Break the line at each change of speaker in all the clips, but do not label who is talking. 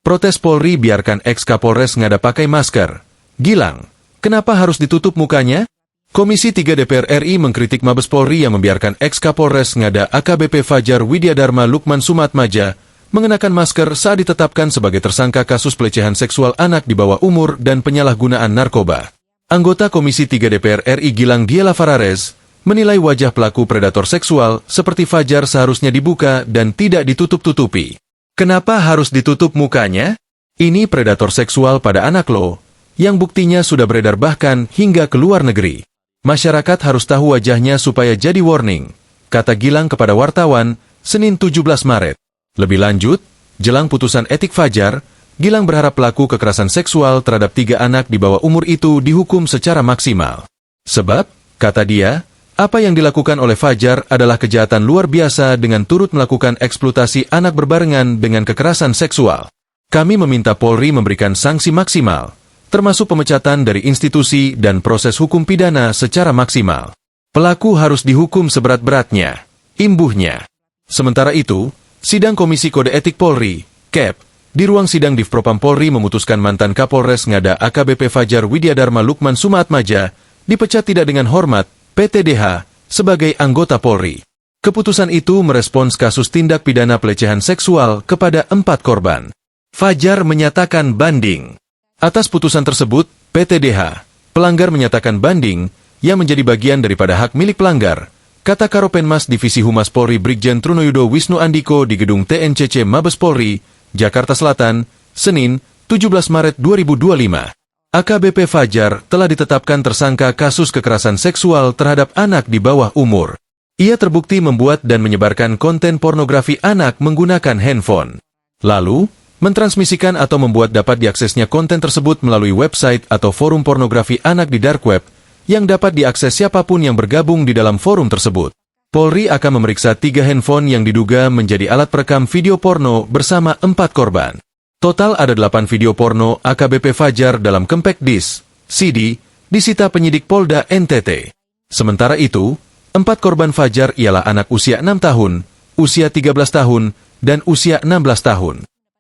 Protes Polri biarkan ex-Kapolres Ngada pakai masker. Gilang, kenapa harus ditutup mukanya? Komisi 3 DPR RI mengkritik Mabes Polri yang membiarkan ex-Kapolres Ngada AKBP Fajar Widyadharma Lukman Sumatmaja mengenakan masker saat ditetapkan sebagai tersangka kasus pelecehan seksual anak di bawah umur dan penyalahgunaan narkoba. Anggota Komisi 3 DPR RI Gilang Diela Farares menilai wajah pelaku predator seksual seperti Fajar seharusnya dibuka dan tidak ditutup-tutupi. Kenapa harus ditutup mukanya? Ini predator seksual pada anak lo, yang buktinya sudah beredar bahkan hingga ke luar negeri. Masyarakat harus tahu wajahnya supaya jadi warning, kata Gilang kepada wartawan, Senin 17 Maret. Lebih lanjut, jelang putusan etik Fajar, Gilang berharap pelaku kekerasan seksual terhadap 3 anak di bawah umur itu dihukum secara maksimal. Sebab, kata dia, apa yang dilakukan oleh Fajar adalah kejahatan luar biasa dengan turut melakukan eksploitasi anak berbarengan dengan kekerasan seksual. Kami meminta Polri memberikan sanksi maksimal, termasuk pemecatan dari institusi dan proses hukum pidana secara maksimal. Pelaku harus dihukum seberat-beratnya, imbuhnya. Sementara itu, sidang Komisi Kode Etik Polri, KEP, di ruang sidang Divpropam Polri memutuskan mantan Kapolres Ngada AKBP Fajar Widyadharma Lukman Sumatmaja dipecat tidak dengan hormat, PTDH, sebagai anggota Polri. Keputusan itu merespons kasus tindak pidana pelecehan seksual kepada 4 korban. Fajar menyatakan banding. Atas putusan tersebut, PTDH, pelanggar menyatakan banding, yang menjadi bagian daripada hak milik pelanggar, kata Karopenmas Divisi Humas Polri Brigjen Trunoyudo Wisnu Andiko di gedung TNCC Mabes Polri, Jakarta Selatan, Senin, 17 Maret 2025. AKBP Fajar telah ditetapkan tersangka kasus kekerasan seksual terhadap anak di bawah umur. Ia terbukti membuat dan menyebarkan konten pornografi anak menggunakan handphone. Lalu, mentransmisikan atau membuat dapat diaksesnya konten tersebut melalui website atau forum pornografi anak di dark web, yang dapat diakses siapapun yang bergabung di dalam forum tersebut. Polri akan memeriksa 3 handphone yang diduga menjadi alat perekam video porno bersama 4 korban. Total ada 8 video porno AKBP Fajar dalam compact disc, CD, disita penyidik Polda NTT. Sementara itu, 4 korban Fajar ialah anak usia 6 tahun, usia 13 tahun, dan usia 16 tahun.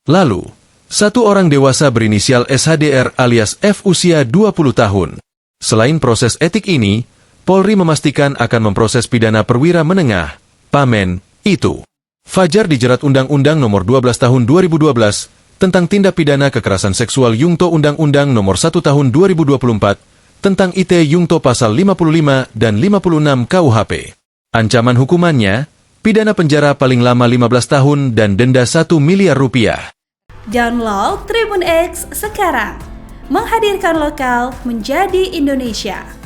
Lalu, 1 orang dewasa berinisial SHDR alias F usia 20 tahun. Selain proses etik ini, Polri memastikan akan memproses pidana perwira menengah, PAMEN, itu. Fajar dijerat Undang-Undang Nomor 12 Tahun 2012 tentang tindak pidana kekerasan seksual Yungto Undang-Undang Nomor 1 Tahun 2024 tentang ITE Yungto Pasal 55 dan 56 KUHP. Ancaman hukumannya, pidana penjara paling lama 15 tahun dan denda 1 miliar rupiah.
Download Tribun X sekarang, menghadirkan lokal menjadi Indonesia.